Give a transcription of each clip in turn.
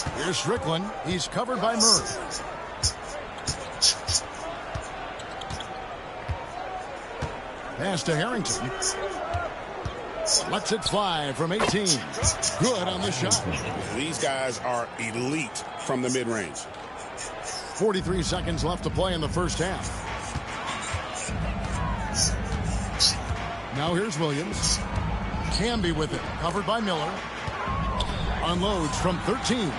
Here's Strickland. He's covered by Murray. Pass to Harrington. Lets it fly from 18. Good on the shot. These guys are elite from the mid-range. 43 seconds left to play in the first half. Now here's Williams. Camby with it. Covered by Miller. Unloads from 13.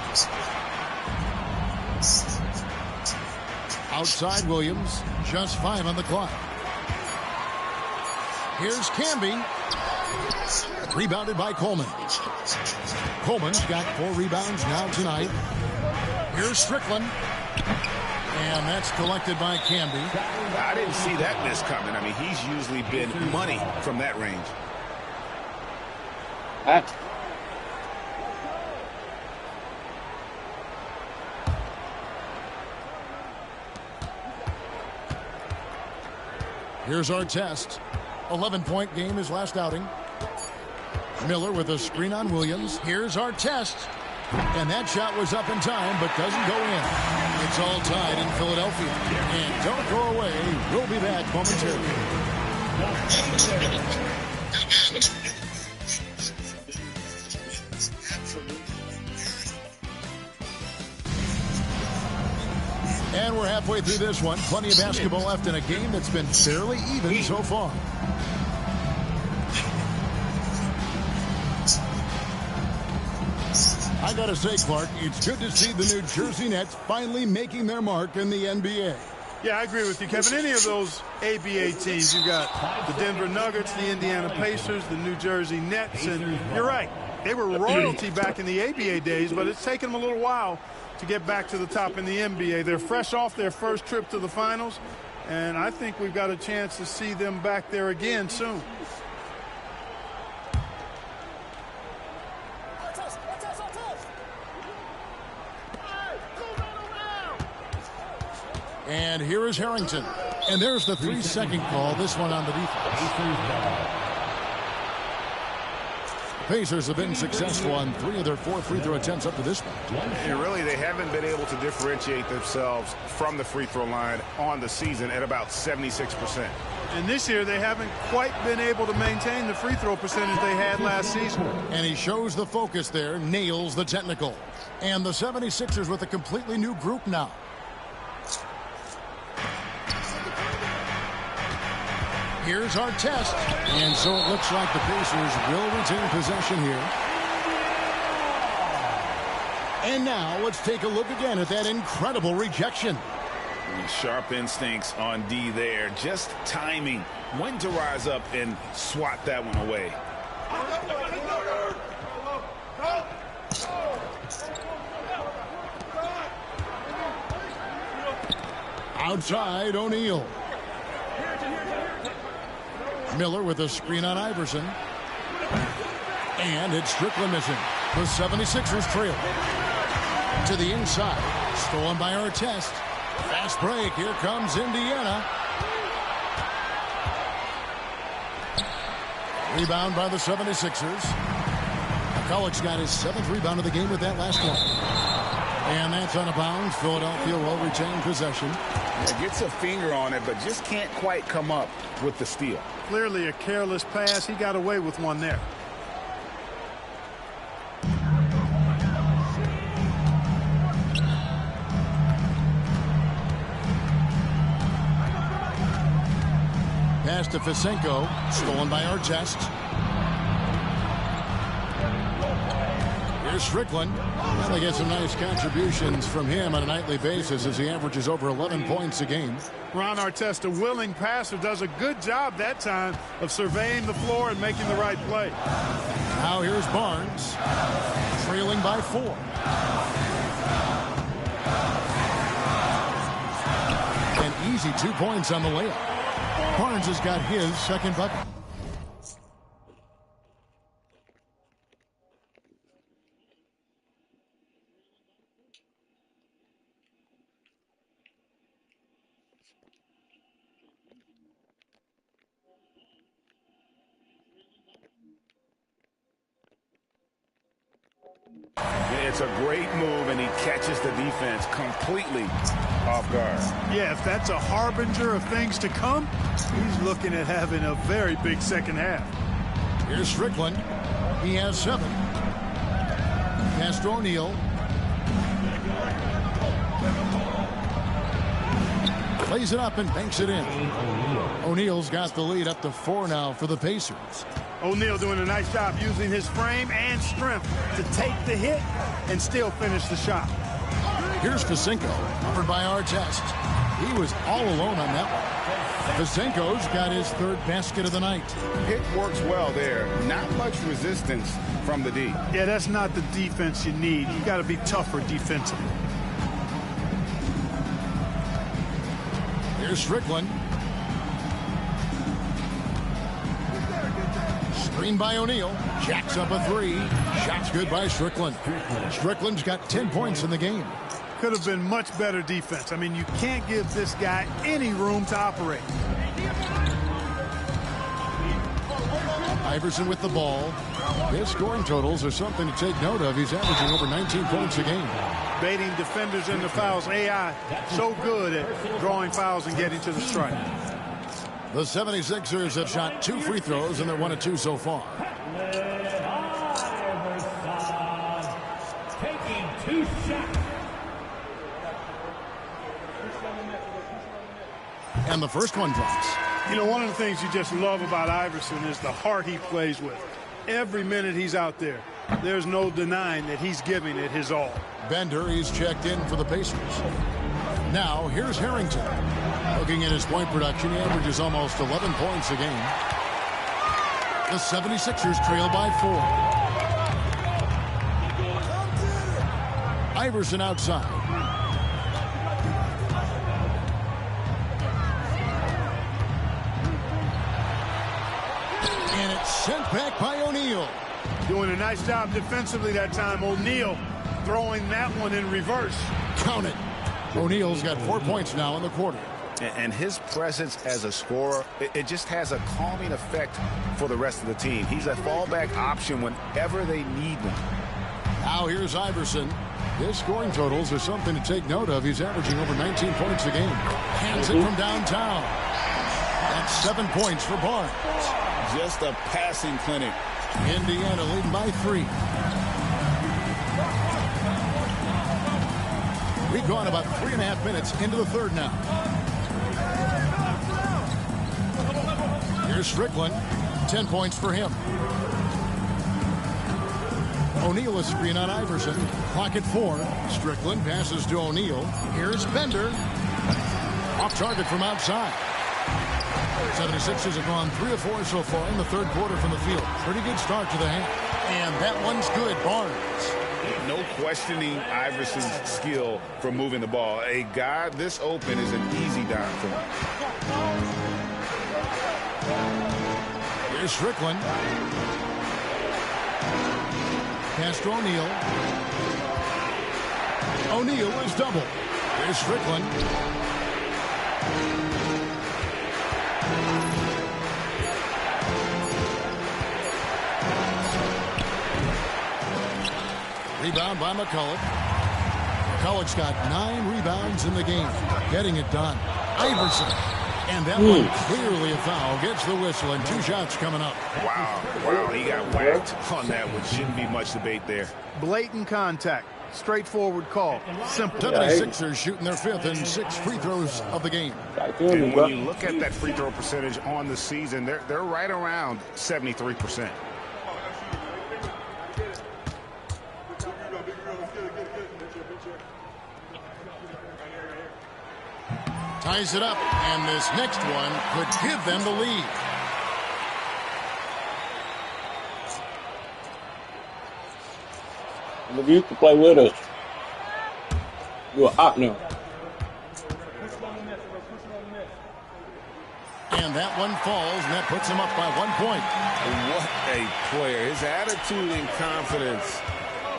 Outside Williams. Just 5 on the clock. Here's Camby. Rebounded by Coleman. Coleman's got 4 rebounds now tonight. Here's Strickland. And that's collected by Camby. I didn't see that miss coming. I mean, he's usually been money from that range. Here's our test. 11-point game his last outing. Miller with a screen on Williams. Here's our test. And that shot was up in time, but doesn't go in. It's all tied in Philadelphia. And don't go away. We'll be back momentarily. And we're halfway through this one. Plenty of basketball left in a game that's been fairly even so far. I gotta say, Clark, it's good to see the New Jersey Nets finally making their mark in the NBA. Yeah, I agree with you, Kevin. Any of those ABA teams, you've got the Denver Nuggets, the Indiana Pacers, the New Jersey Nets, and you're right. They were royalty back in the ABA days, but it's taken them a little while to get back to the top in the NBA. They're fresh off their first trip to the finals, and I think we've got a chance to see them back there again soon. And here is Harrington. And there's the 3-second call, this one on the defense. Pacers have been successful on 3 of their 4 free throw attempts up to this point. And really, they haven't been able to differentiate themselves from the free throw line on the season at about 76%. And this year, they haven't quite been able to maintain the free throw percentage they had last season. And he shows the focus there, nails the technical. And the 76ers with a completely new group now. Here's our test. And so it looks like the Pacers will retain possession here. And now let's take a look again at that incredible rejection. Sharp instincts on D there. Just timing when to rise up and swat that one away. Outside O'Neal. Miller with a screen on Iverson. And it's Strickland missing. The 76ers trail. To the inside. Stolen by Artest. Fast break. Here comes Indiana. Rebound by the 76ers. McCulloch's got his 7th rebound of the game with that last one. And that's on a bounce. Philadelphia will retain possession. Yeah, gets a finger on it, but just can't quite come up with the steal. Clearly a careless pass. He got away with one there. Pass to Fisenko. Stolen by Artest. Here's Strickland. Well, they get some nice contributions from him on a nightly basis as he averages over 11 points a game. Ron Artest, a willing passer, does a good job that time of surveying the floor and making the right play. Now here's Barnes. Trailing by 4. An easy 2 points on the layup. Barnes has got his second bucket. It's a great move, and he catches the defense completely off guard. Yeah, if that's a harbinger of things to come, he's looking at having a very big second half. Here's Strickland. He has 7. Pass to O'Neal. Plays it up and banks it in. O'Neal's got the lead up to 4 now for the Pacers. O'Neal doing a nice job using his frame and strength to take the hit and still finish the shot. Here's Fasenko, covered by Artest. He was all alone on that one. Fasenko's got his 3rd basket of the night. Pick works well there. Not much resistance from the D. Yeah, that's not the defense you need. You got to be tougher defensively. Here's Strickland. Screen by O'Neal. Jacks up a 3. Shot's good by Strickland. Strickland's got 10 points in the game. Could have been much better defense. I mean, you can't give this guy any room to operate. Iverson with the ball. His scoring totals are something to take note of. He's averaging over 19 points a game. Baiting defenders into fouls. AI so good at drawing fouls and getting to the stripe. The 76ers have shot 2 free throws, and they're 1 of 2 so far. Taking 2 shots. And the first one drops. You know, one of the things you just love about Iverson is the heart he plays with. Every minute he's out there, there's no denying that he's giving it his all. Bender, he's checked in for the Pacers. Now, here's Harrington. Looking at his point production, he averages almost 11 points a game. The 76ers trail by 4. Iverson outside. And it's sent back by O'Neal. Doing a nice job defensively that time. O'Neal throwing that one in reverse. Count it. O'Neal's got 4 points now in the quarter. And his presence as a scorer, it just has a calming effect for the rest of the team. He's a fallback option whenever they need one. Now here's Iverson. His scoring totals are something to take note of. He's averaging over 19 points a game. Hands it from downtown. That's 7 points for Barnes. Just a passing clinic. Indiana leading by 3. We've gone about 3.5 minutes into the third now. Here's Strickland. 10 points for him. O'Neal a screen on Iverson. Clock at 4. Strickland passes to O'Neal. Here's Bender. Off target from outside. 76ers have gone 3 of 4 so far in the third quarter from the field. Pretty good start to the half. And that one's good. Barnes. No questioning Iverson's skill for moving the ball. A guy this open is an easy dime for him. Here's Strickland. Pass to O'Neal. O'Neal is double. Here's Strickland. Rebound by McCulloch. McCulloch's got 9 rebounds in the game. Getting it done. Iverson. And that one clearly a foul. Gets the whistle and 2 shots coming up. Wow, he got whacked on that, which shouldn't be much debate there. Blatant contact. Straightforward call. Simple. 76ers shooting their 5th and 6 free throws of the game. And when you look at that free throw percentage on the season, they're right around 73%. Ties it up, and this next one could give them the lead. If you can play with us, you're hot now. And that one falls, and that puts him up by 1 point. What a player. His attitude and confidence,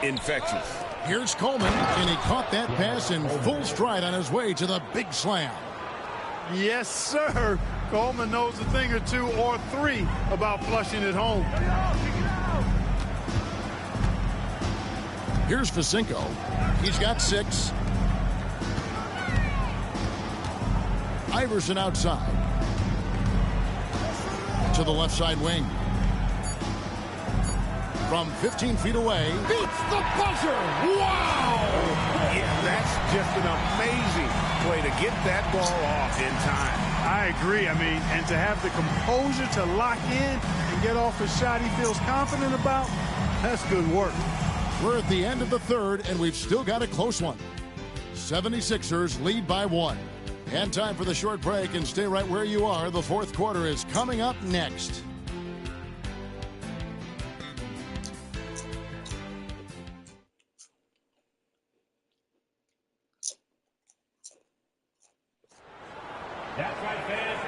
infectious. Here's Coleman, and he caught that pass in full stride on his way to the big slam. Yes, sir. Coleman knows a thing or 2 or 3 about flushing it home. Here's Fisenko. He's got 6. Iverson outside. To the left side wing. From 15 feet away. Beats the buzzer. Wow! Yeah, that's just an amazing play to get that ball off in time. I agree. I mean, and to have the composure to lock in and get off a shot he feels confident about, that's good work. We're at the end of the third, and we've still got a close one. 76ers lead by 1. And time for the short break, and stay right where you are. The fourth quarter is coming up next.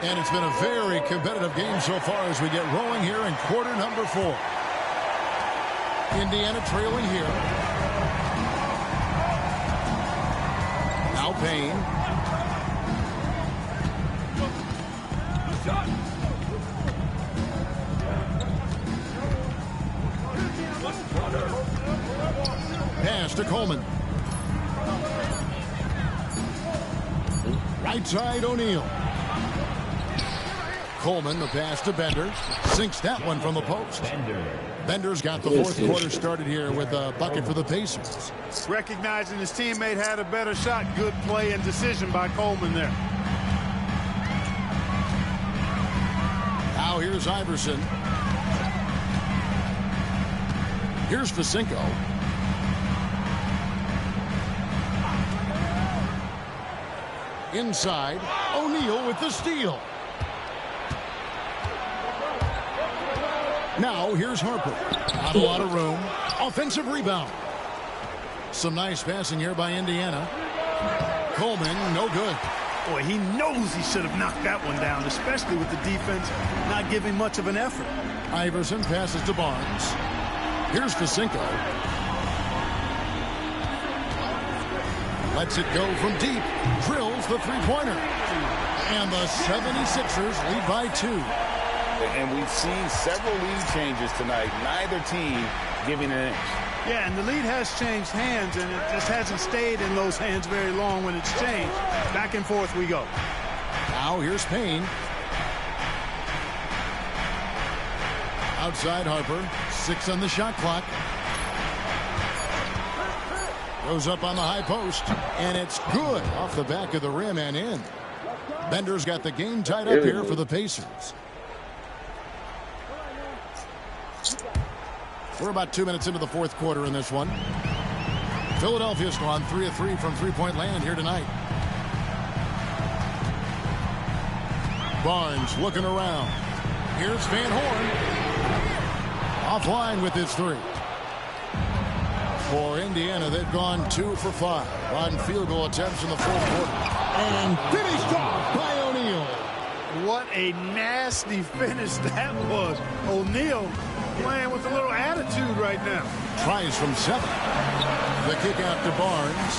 And it's been a very competitive game so far as we get rolling here in quarter number 4. Indiana trailing here. Now Payne. Pass to Coleman. Right side O'Neal. Coleman, the pass to Bender. Sinks that one from the post. Bender's got the fourth quarter started here with a bucket for the Pacers. Recognizing his teammate had a better shot. Good play and decision by Coleman there. Now here's Iverson. Here's Fisenko. Inside, O'Neal with the steal. Now here's Harper. Not a lot of room. Offensive rebound. Some nice passing here by Indiana. Coleman, no good. Boy, he knows he should have knocked that one down, especially with the defense not giving much of an effort. Iverson passes to Barnes. Here's Fisenko. Lets it go from deep. Drills the three-pointer. And the 76ers lead by 2. And we've seen several lead changes tonight. Neither team giving an inch. Yeah, and the lead has changed hands, and it just hasn't stayed in those hands very long when it's changed. Back and forth we go. Now here's Payne. Outside Harper. 6 on the shot clock. Goes up on the high post, and it's good off the back of the rim and in. Bender's got the game tied up here for the Pacers. We're about 2 minutes into the fourth quarter in this one. Philadelphia's gone 3 of 3 from three-point land here tonight. Barnes looking around. Here's Van Horn. Offline with his 3. For Indiana, they've gone 2 for 5 on field goal attempts in the fourth quarter. And finished off by O'Neal. What a nasty finish that was. O'Neal playing with a little attitude right now. Tries from 7. The kick out to Barnes.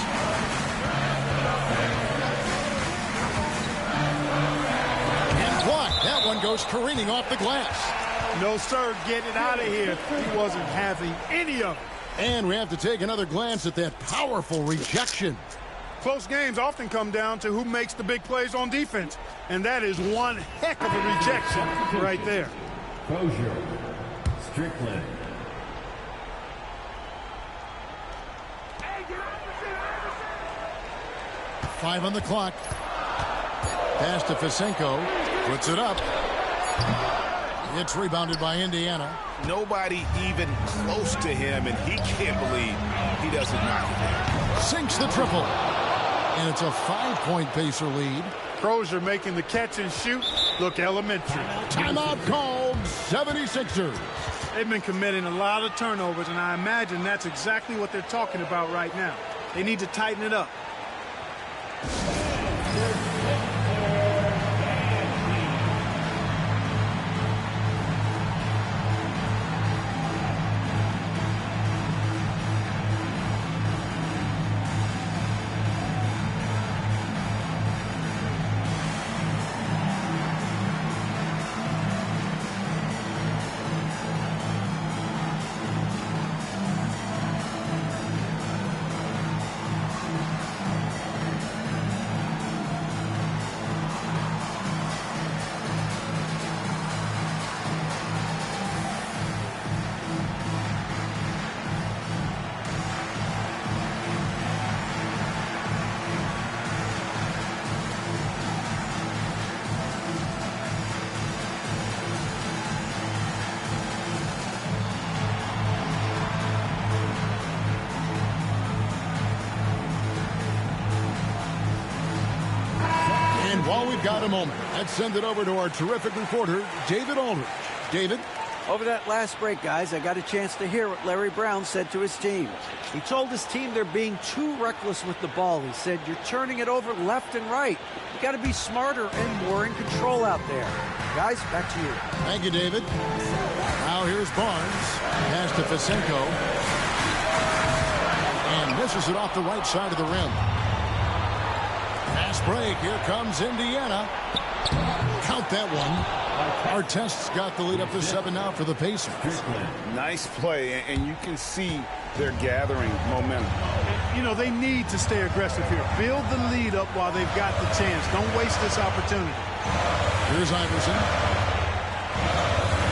And blocked. That one goes careening off the glass. No, sir. Get it out of here. He wasn't having any of it. And we have to take another glance at that powerful rejection. Close games often come down to who makes the big plays on defense. And that is one heck of a rejection right there. Crozier. Strickland. 5 on the clock. Pass to Fisenko. Puts it up. It's rebounded by Indiana. Nobody even close to him, and he can't believe he doesn't knock it down. Sinks the triple. And it's a 5-point Pacer lead. Crozier making the catch and shoot look elementary. Timeout called. 76ers. They've been committing a lot of turnovers, and I imagine that's exactly what they're talking about right now. They need to tighten it up. Well, we've got a moment. Let's send it over to our terrific reporter, David Aldridge. David? Over that last break, guys, I got a chance to hear what Larry Brown said to his team. He told his team they're being too reckless with the ball. He said, you're turning it over left and right. You got to be smarter and more in control out there. Guys, back to you. Thank you, David. Now here's Barnes. Pass to Fisenko. And misses it off the right side of the rim. Fast break. Here comes Indiana. Count that one. Artest's got the lead up to 7 now for the Pacers. Nice play, and you can see they're gathering momentum. You know, they need to stay aggressive here. Build the lead up while they've got the chance. Don't waste this opportunity. Here's Iverson.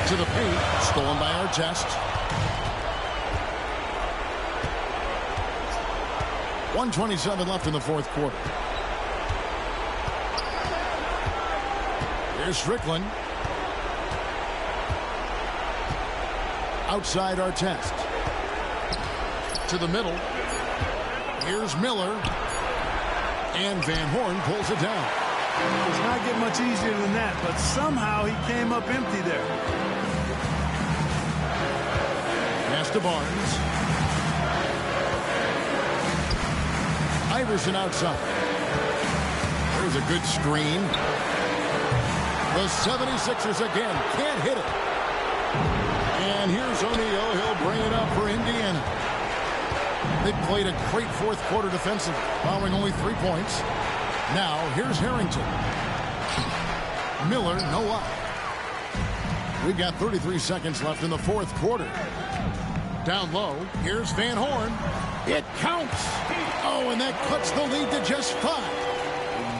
To the paint. Stolen by Artest. 1:27 left in the fourth quarter. Here's Strickland. Outside Artest. To the middle. Here's Miller. And Van Horn pulls it down. Does not get much easier than that, but somehow he came up empty there. Pass to Barnes. Iverson outside. There's a good screen. The 76ers again can't hit it. And here's O'Neal. He'll bring it up for Indiana. They played a great fourth quarter defensively, following only 3 points. Now, here's Harrington. Miller, no up. We've got 33 seconds left in the fourth quarter. Down low, here's Van Horn. It counts. Oh, and that cuts the lead to just 5.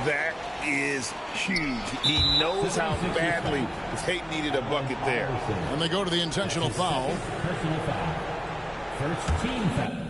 That is huge. He knows how badly they needed a bucket there. And they go to the intentional foul. Personal foul. First team foul.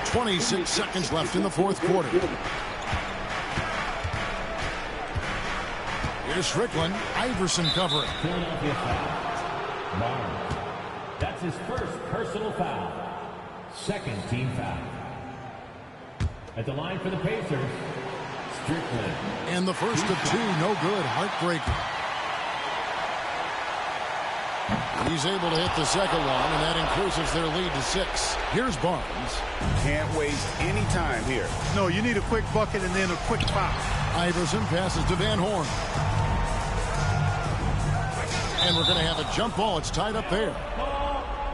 .26 seconds left in the fourth quarter. Here's Strickland. Iverson covering. Philadelphia foul. Barnes. That's his first personal foul. Second team foul. At the line for the Pacers, Strickland. And the first of 2, no good. Heartbreaking. He's able to hit the second one, and that increases their lead to 6. Here's Barnes. Can't waste any time here. No, you need a quick bucket and then a quick foul. Iverson passes to Van Horn. And we're going to have a jump ball. It's tied up there.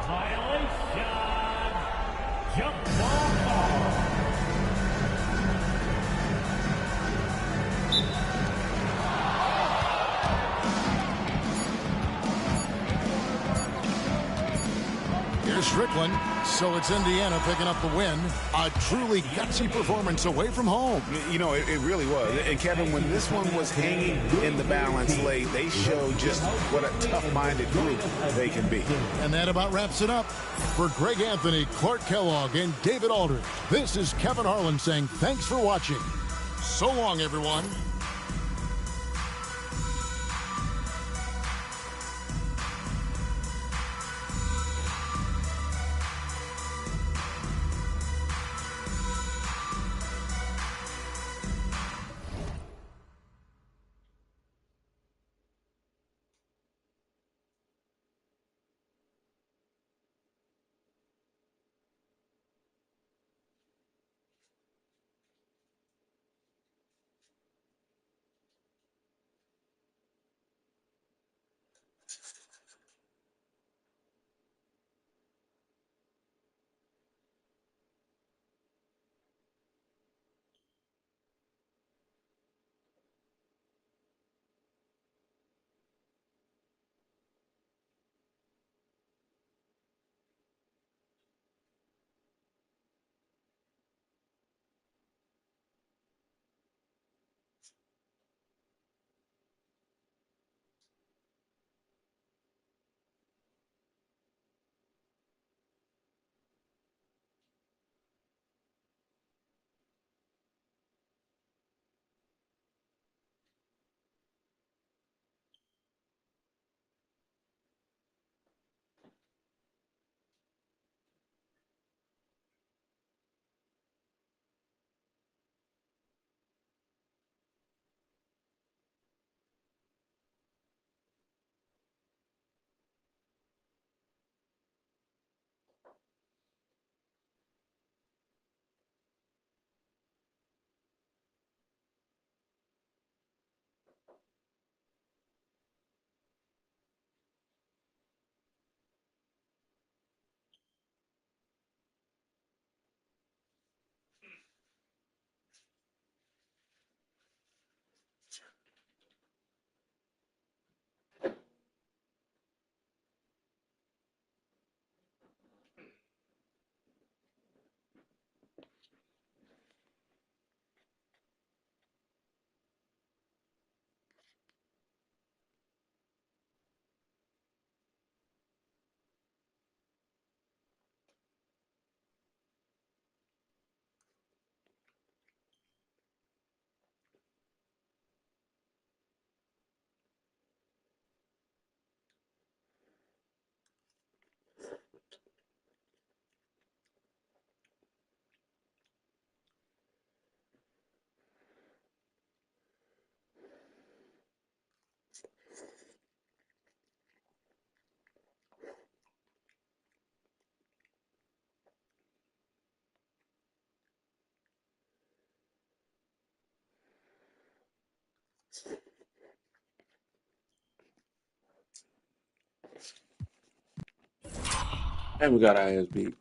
Violation. Jump ball. Here's Strickland. So it's Indiana picking up the win. A truly gutsy performance away from home. You know, it really was. And, Kevin, when this one was hanging in the balance late, they showed just what a tough-minded group they can be. And that about wraps it up. For Greg Anthony, Clark Kellogg, and David Aldridge, this is Kevin Harlan saying thanks for watching. So long, everyone. And we got our ass beat.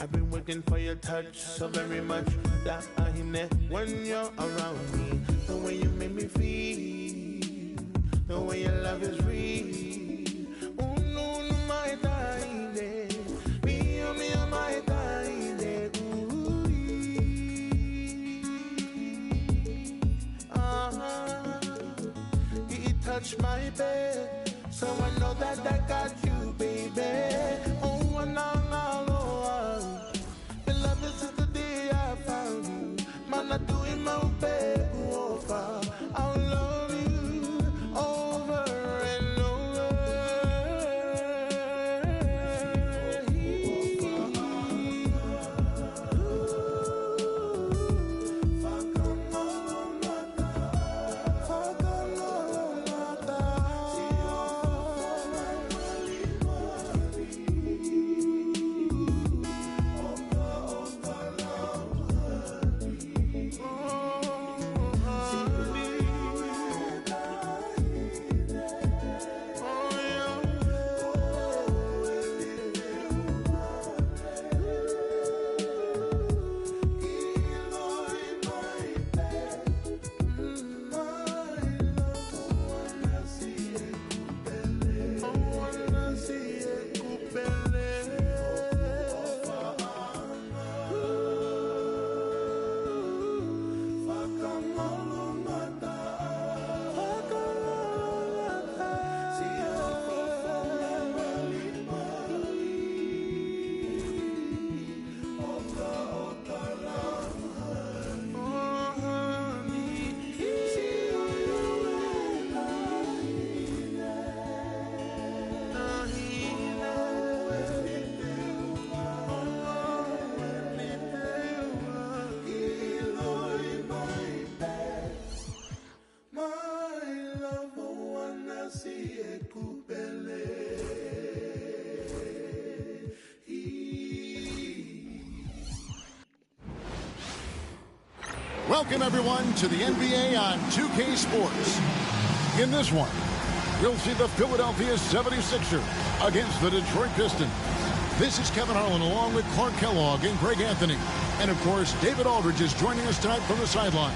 I've been waiting for your touch so very much that I need when you're around me. The way you make me feel, the way your love is real. Oh no, no, my darling, me, oh my darling. It touched my bed, so I know that I got you, baby. Oh, and love is just the day I found you. Man, I do it my baby over. I'll love you over and over. Welcome, everyone, to the NBA on 2K Sports. In this one, we'll see the Philadelphia 76ers against the Detroit Pistons. This is Kevin Harlan along with Clark Kellogg and Greg Anthony. And, of course, David Aldridge is joining us tonight from the sideline.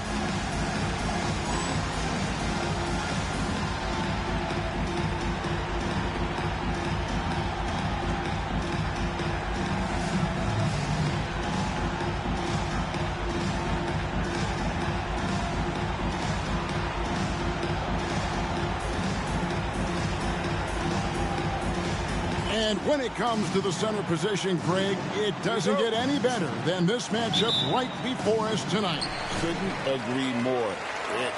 And when it comes to the center position, Greg, it doesn't get any better than this matchup right before us tonight. Couldn't agree more.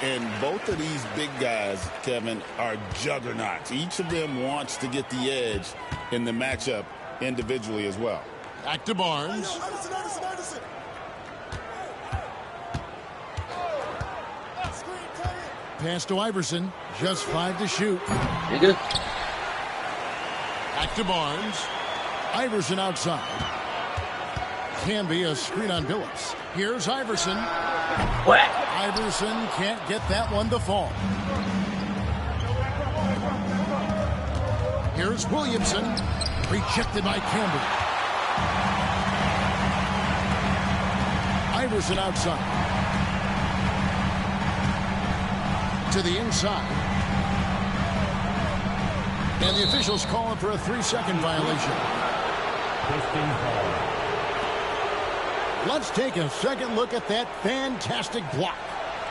And both of these big guys, Kevin, are juggernauts. Each of them wants to get the edge in the matchup individually as well. Back to Barnes. Pass to Iverson. Just 5 to shoot. Back to Barnes. Iverson outside. Can be a screen on Billups. Here's Iverson. Iverson can't get that one to fall. Here's Williamson. Rejected by Campbell. Iverson outside. To the inside. And the officials calling for a 3-second violation. Let's take a second look at that fantastic block.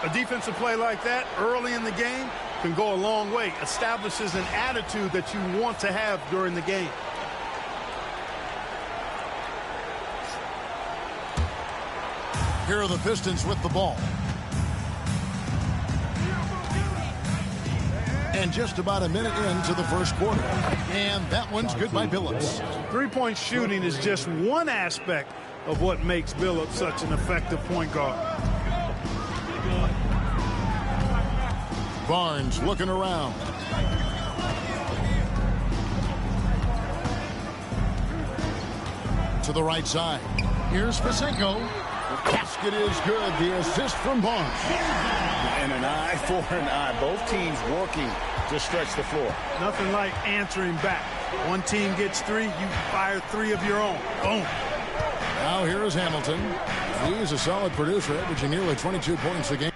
A defensive play like that early in the game can go a long way. Establishes an attitude that you want to have during the game. Here are the Pistons with the ball. And just about a minute into the first quarter. And that one's good by Billups. Three-point shooting is just one aspect of what makes Billups such an effective point guard. Barnes looking around. To the right side. Here's Pasenko. Basket is good. The assist from Barnes. And an eye for an eye. Both teams working to stretch the floor. Nothing like answering back. One team gets 3, you fire 3 of your own. Boom. Now here is Hamilton. He is a solid producer, averaging nearly 22 points a game.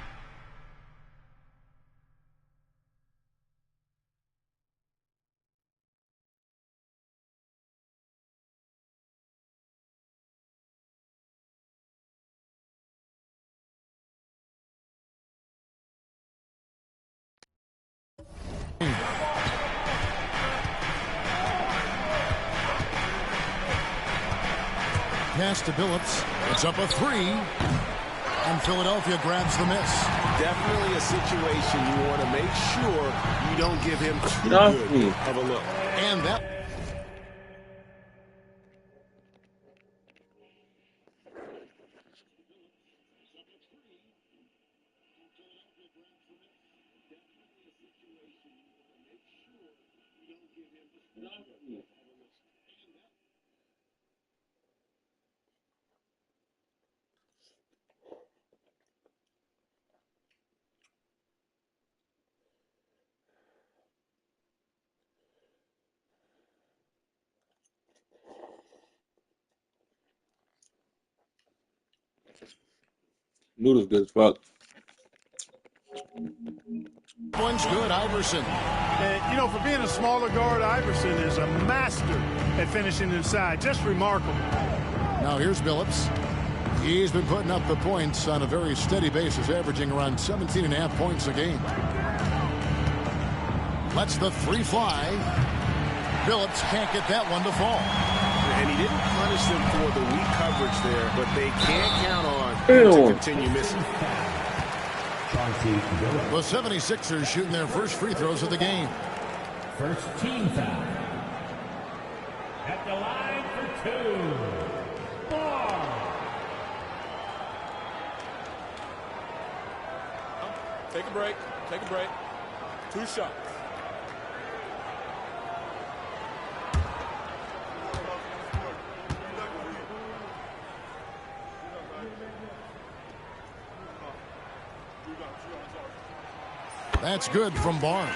Pass to Billups. It's up a 3. And Philadelphia grabs the miss. Definitely a situation you want to make sure you don't give him too good of a look. And that... Noodles good as fuck. One's good, Iverson. And, you know, for being a smaller guard, Iverson is a master at finishing inside. Just remarkable. Now here's Billups. He's been putting up the points on a very steady basis, averaging around 17.5 points a game. Lets the 3 fly. Billups can't get that one to fall. And he didn't punish them for the weak coverage there, but they can't count on him to continue missing. The 76ers shooting their first free throws of the game. First team foul. At the line for 2. Take a break. Take a break. 2 shots. That's good from Barnes.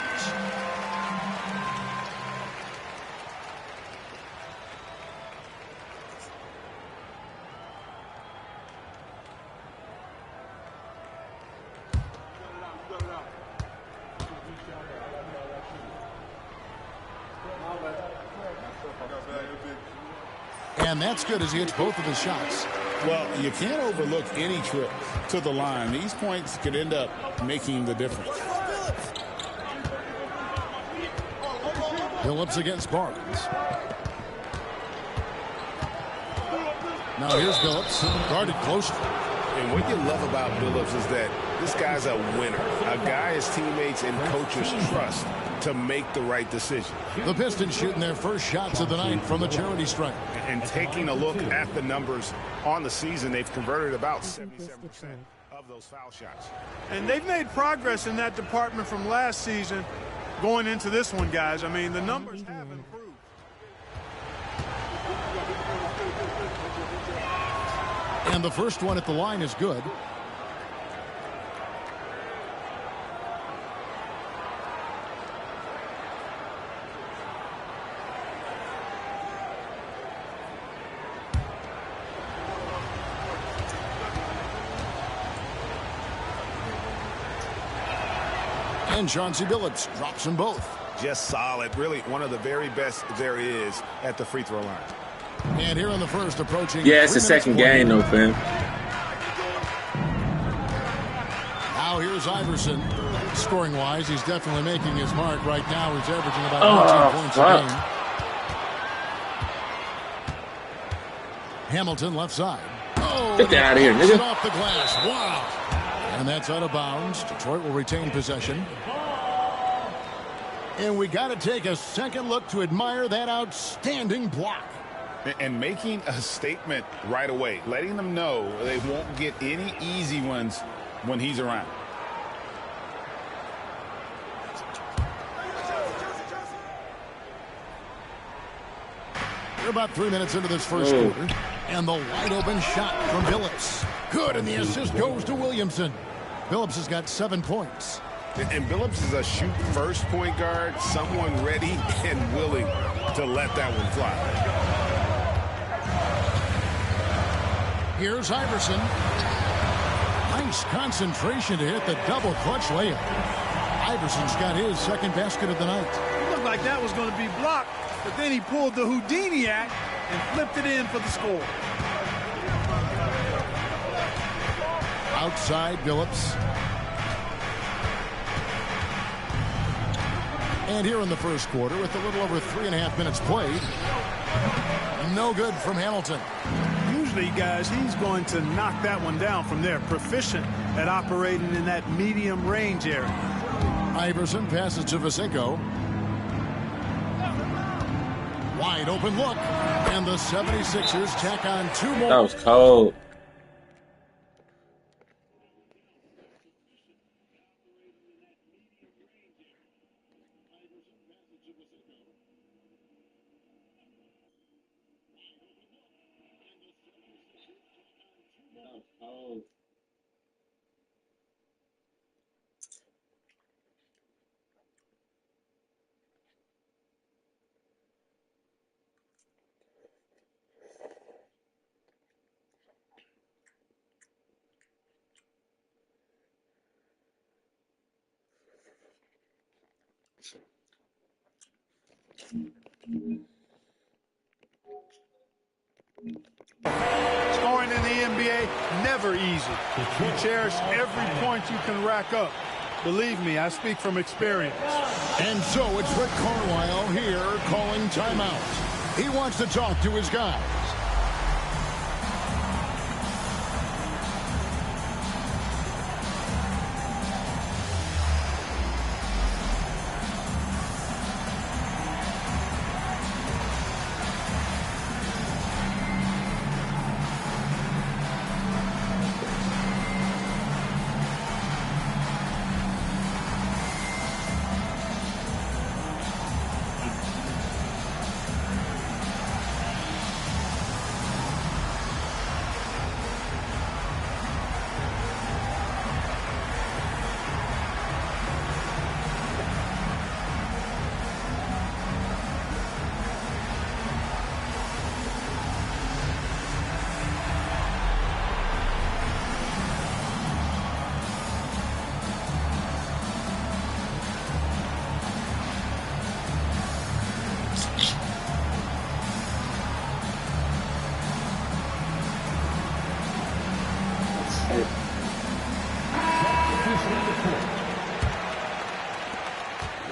And that's good as he hits both of his shots. Well, you can't overlook any trip to the line. These points could end up making the difference. Billups against Barnes. Now here's Billups, guarded closely. And what you love about Billups is that this guy's a winner, a guy his teammates and coaches trust to make the right decision. The Pistons shooting their first shots of the night from the charity stripe. And taking a look at the numbers on the season, they've converted about 77% of those foul shots. And they've made progress in that department from last season going into this one, guys. I mean, the numbers have improved. And the first one at the line is good. And Chauncey Billups drops them both. Just solid. Really one of the very best there is at the free throw line. And here in the first, approaching. Yeah, it's the second game, though, fam. Now here's Iverson. Scoring-wise, he's definitely making his mark right now. He's averaging about 18 points a game. Hamilton left side. Oh, get that out of here, nigga. Off the glass. Wow. And that's out of bounds. Detroit will retain possession. And we got to take a second look to admire that outstanding block. And making a statement right away, letting them know they won't get any easy ones when he's around. We're about 3 minutes into this first quarter. And the wide open shot from Billups. Good, and the assist goes to Williamson. Billups has got 7 points. And Billups is a shoot-first point guard, someone ready and willing to let that one fly. Here's Iverson. Nice concentration to hit the double clutch layup. Iverson's got his second basket of the night. It looked like that was going to be blocked, but then he pulled the Houdini act and flipped it in for the score. Outside Billups. And here in the first quarter, with a little over 3.5 minutes played, no good from Hamilton. Usually, guys, he's going to knock that one down from there. Proficient at operating in that medium range area. Iverson passes to Vasinko. Wide open look. And the 76ers tack on 2 more. That was cold. Scoring in the NBA, never easy. You cherish every point you can rack up. Believe me, I speak from experience. And so it's Rick Carlisle here calling timeout. He wants to talk to his guys.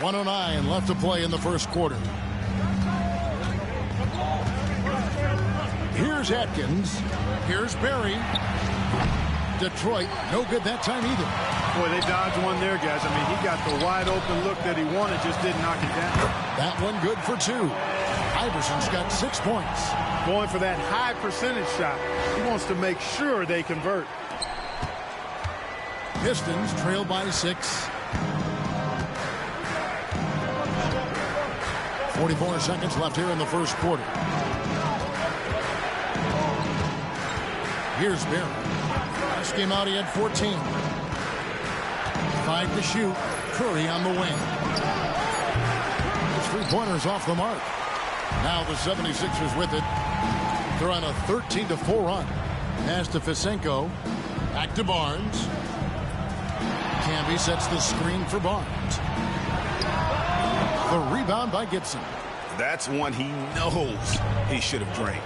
.109 left to play in the first quarter. Here's Atkins. Here's Barry. Detroit, no good that time either. Boy, they dodged one there, guys. I mean, he got the wide open look that he wanted, just didn't knock it down. That one good for 2. Iverson's got 6 points. Going for that high percentage shot. He wants to make sure they convert. Pistons trail by 6. 44 seconds left here in the first quarter. Here's Barry. Last game out, he had 14. 5 to shoot. Curry on the wing. His three-pointers off the mark. Now the 76ers with it. They're on a 13-4 run. Pass to Fisenko. Back to Barnes. Camby sets the screen for Barnes. The rebound by Gibson. That's one he knows he should have drained.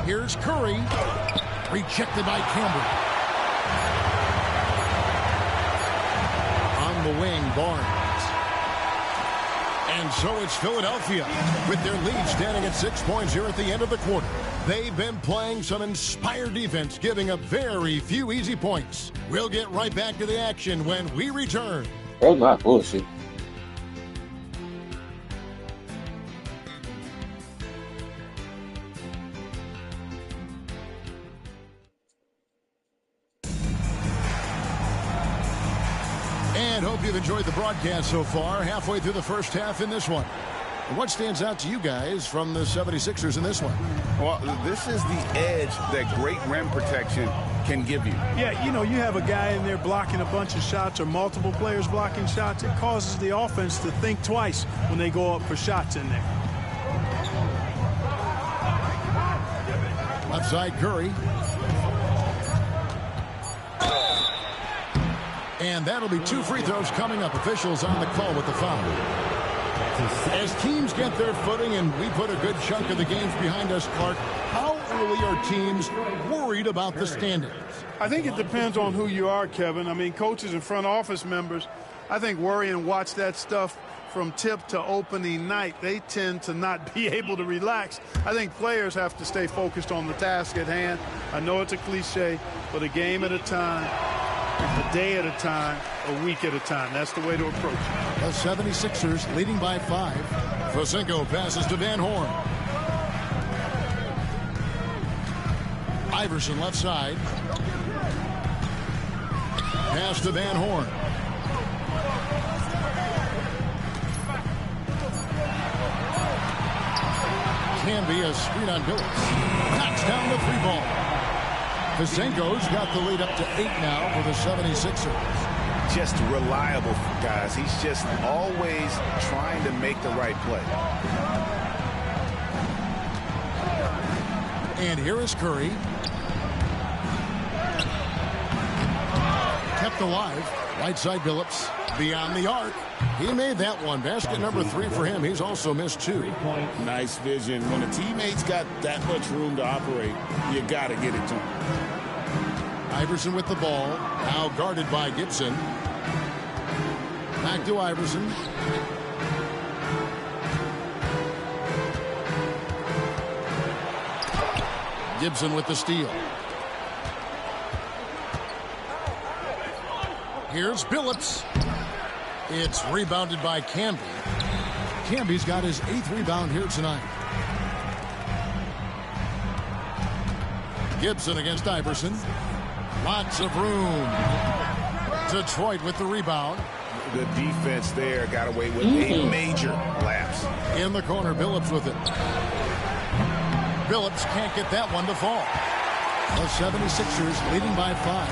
Here's Curry. Rejected by Campbell. On the wing, Barnes. And so it's Philadelphia with their lead standing at 6 points here at the end of the quarter. They've been playing some inspired defense, giving up very few easy points. We'll get right back to the action when we return. That's not bullshit. And hope you've enjoyed the broadcast so far. Halfway through the first half in this one. And what stands out to you guys from the 76ers in this one? Well, this is the edge that great rim protection can give you. Yeah, you know, you have a guy in there blocking a bunch of shots or multiple players blocking shots. It causes the offense to think twice when they go up for shots in there. Left side, Curry. And that'll be 2 free throws coming up. Officials on the call with the foul. As teams get their footing and we put a good chunk of the games behind us, Clark, how early are teams worried about the standings? I think it depends on who you are, Kevin. I mean, coaches and front office members, I think worry and watch that stuff from tip to opening night. They tend to not be able to relax. I think players have to stay focused on the task at hand. I know it's a cliche, but a game at a time, a day at a time, a week at a time. That's the way to approach it. The 76ers leading by 5. Fisenko passes to Van Horn. Iverson left side. Pass to Van Horn. Camby, a screen on Billups. Knocks down the 3-ball. Fisenko's got the lead up to 8 now for the 76ers. Just reliable, guys. He's just always trying to make the right play. And here is Curry. Kept alive. Right side Billups. Beyond the arc. He made that one. Basket number 3 for him. He's also missed 2. Nice vision. When a teammate's got that much room to operate, you got to get it to him. Iverson with the ball. Now guarded by Gibson. Back to Iverson. Gibson with the steal. Here's Billups. It's rebounded by Camby. Camby's got his 8th rebound here tonight. Gibson against Iverson. Lots of room. Detroit with the rebound. The defense there got away with a major lapse. In the corner, Billups with it. Billups can't get that one to fall. The 76ers leading by 5.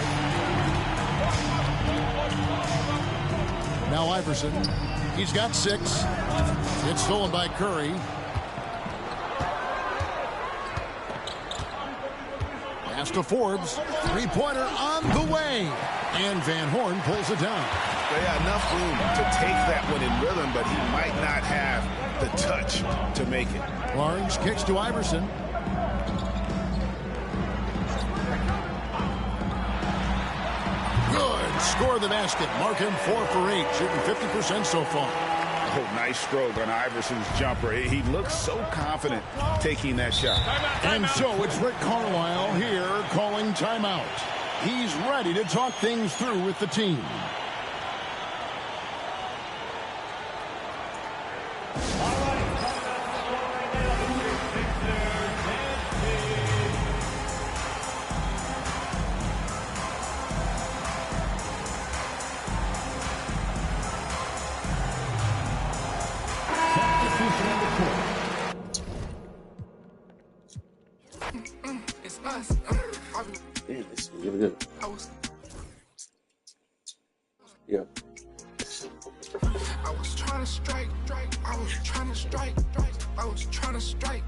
Now Iverson. He's got 6. It's stolen by Curry. Pass to Forbes. 3-pointer on the way. And Van Horn pulls it down. They got enough room to take that one in rhythm, but he might not have the touch to make it. Barnes kicks to Iverson. Good. Score the basket. Mark him 4 for 8, shooting 50% so far. Oh, nice stroke on Iverson's jumper. He looks so confident taking that shot. And so it's Rick Carlisle here calling timeout. He's ready to talk things through with the team. It's us. Damn, this is really good. Yeah. I was trying to strike. I was trying to strike.